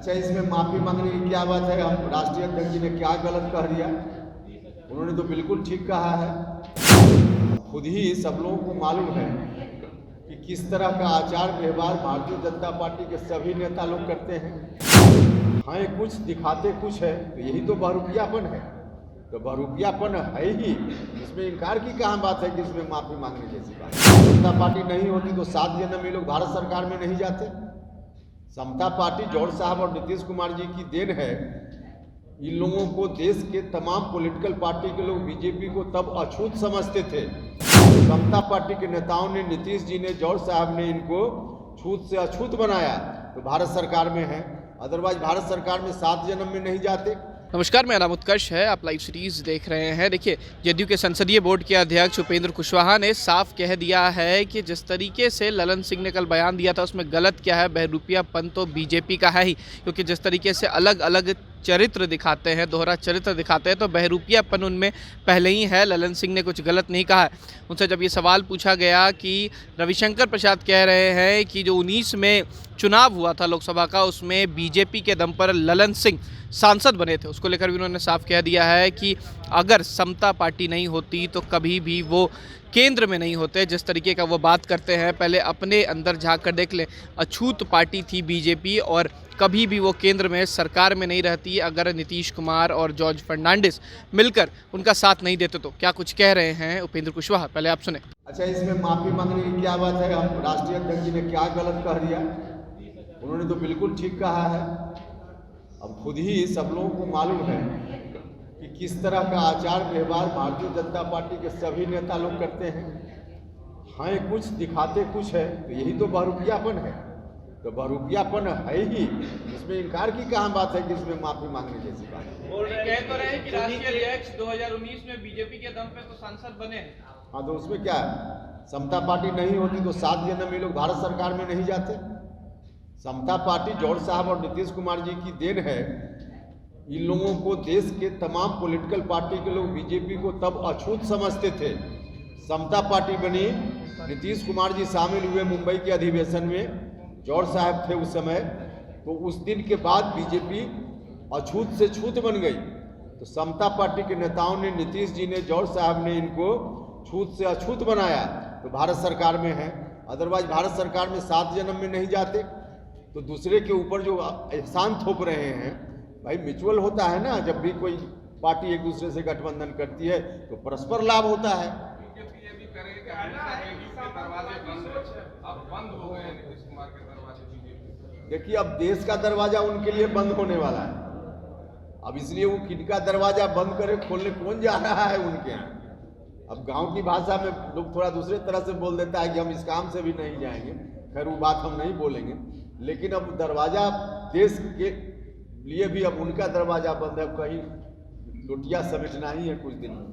अच्छा, इसमें माफ़ी मांगने की क्या बात है? हम राष्ट्रीय अध्यक्ष जी ने क्या गलत कह दिया? उन्होंने तो बिल्कुल ठीक कहा है। खुद ही सब लोगों को मालूम है कि किस तरह का आचार व्यवहार भारतीय जनता पार्टी के सभी नेता लोग करते हैं। हाँ, कुछ दिखाते कुछ है, तो यही तो बहुरूपियापन है। तो बहुरूपियापन है ही, इसमें इनकार की कहाँ बात है कि इसमें माफ़ी मांगने जैसी बात है। जनता पार्टी नहीं होती तो 7 जन्म ये लोग भारत सरकार में नहीं जाते। समता पार्टी जौहर साहब और नीतीश कुमार जी की देन है। इन लोगों को देश के तमाम पॉलिटिकल पार्टी के लोग बीजेपी को तब अछूत समझते थे। समता पार्टी के नेताओं ने, नीतीश जी ने, जौहर साहब ने इनको छूत से अछूत बनाया, तो भारत सरकार में है। अदरवाइज भारत सरकार में 7 जन्म में नहीं जाते। नमस्कार, मेरा नाम उत्कर्ष है। आप लाइव सीरीज देख रहे हैं। देखिए, जदयू के संसदीय बोर्ड के अध्यक्ष उपेंद्र कुशवाहा ने साफ कह दिया है कि जिस तरीके से ललन सिंह ने कल बयान दिया था उसमें गलत क्या है, बहरूपियापन तो बीजेपी का है ही। क्योंकि जिस तरीके से अलग अलग चरित्र दिखाते हैं, दोहरा चरित्र दिखाते हैं, तो बहरूपियापन उनमें पहले ही है। ललन सिंह ने कुछ गलत नहीं कहा है। उनसे जब ये सवाल पूछा गया कि रविशंकर प्रसाद कह रहे हैं कि जो 19 में चुनाव हुआ था लोकसभा का, उसमें बीजेपी के दम पर ललन सिंह सांसद बने थे, उसको लेकर भी उन्होंने साफ कह दिया है कि अगर समता पार्टी नहीं होती तो कभी भी वो केंद्र में नहीं होते। जिस तरीके का वो बात करते हैं, पहले अपने अंदर झांक कर देख लें। अछूत पार्टी थी बीजेपी और कभी भी वो केंद्र में, सरकार में नहीं रहती अगर नीतीश कुमार और जॉर्ज फर्नांडिस मिलकर उनका साथ नहीं देते। तो क्या कुछ कह रहे हैं उपेंद्र कुशवाहा, पहले आप सुने। अच्छा, इसमें माफ़ी मांगने की क्या बात है? हम राष्ट्रीय अध्यक्ष जी ने क्या गलत कह दिया? उन्होंने तो बिल्कुल ठीक कहा है। अब खुद ही सब लोगों को मालूम है कि किस तरह का आचार व्यवहार भारतीय जनता पार्टी के सभी नेता लोग करते हैं। हाँ, कुछ दिखाते कुछ है, तो यही तो बहुरूपियापन है। तो बहुरूपियापन है ही, इसमें इनकार की कहाँ बात है कि इसमें माफ़ी मांगने जैसी बात है। कह तो रहे हैं कि राष्ट्रीय अध्यक्ष 2019 में बीजेपी के दम पे तो सांसद बने। हाँ, तो उसमें क्या है? समता पार्टी नहीं होती तो 7 जन्म ये लोग भारत सरकार में नहीं जाते। समता पार्टी जौहर साहब और नीतीश कुमार जी की देन है। इन लोगों को देश के तमाम पॉलिटिकल पार्टी के लोग बीजेपी को तब अछूत समझते थे। समता पार्टी बनी, नीतीश कुमार जी शामिल हुए मुंबई के अधिवेशन में, जौहर साहब थे उस समय, तो उस दिन के बाद बीजेपी अछूत से छूत बन गई। तो समता पार्टी के नेताओं ने, नीतीश जी ने, जौहर साहब ने इनको छूत से अछूत बनाया, तो भारत सरकार में है। अदरवाइज भारत सरकार में 7 जन्म में नहीं जाते। तो दूसरे के ऊपर जो एहसान थोप रहे हैं, भाई म्यूचुअल होता है ना। जब भी कोई पार्टी एक दूसरे से गठबंधन करती है तो परस्पर लाभ होता है। देखिए, अब देश का दरवाजा उनके लिए बंद होने वाला है। अब इसलिए वो किनका दरवाजा बंद करे, खोलने कौन जा रहा है उनके यहाँ। अब गांव की भाषा में लोग थोड़ा दूसरे तरह से बोल देता है कि हम इस काम से भी नहीं जाएंगे। खैर, वो बात हम नहीं बोलेंगे, लेकिन अब दरवाजा देश के लिए भी अब उनका दरवाजा बंद है। कहीं लुटिया समेटना ही है कुछ दिन में।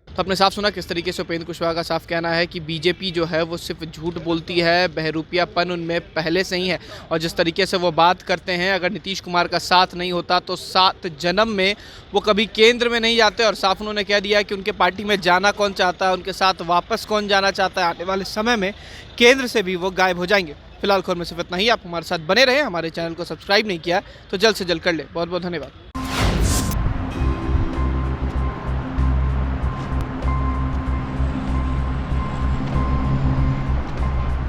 तो आपने साफ सुना किस तरीके से उपेंद्र कुशवाहा का साफ कहना है कि बीजेपी जो है वो सिर्फ झूठ बोलती है, बहरूपियापन उनमें पहले से ही है। और जिस तरीके से वो बात करते हैं, अगर नीतीश कुमार का साथ नहीं होता तो 7 जन्म में वो कभी केंद्र में नहीं जाते। और साफ उन्होंने कह दिया कि उनके पार्टी में जाना कौन चाहता है, उनके साथ वापस कौन जाना चाहता है। आने वाले समय में केंद्र से भी वो गायब हो जाएंगे। फिलहाल खबर में सिर्फ इतना ही। आप हमारे साथ बने रहें। हमारे चैनल को सब्सक्राइब नहीं किया तो जल्द से जल्द कर ले। बहुत बहुत धन्यवाद।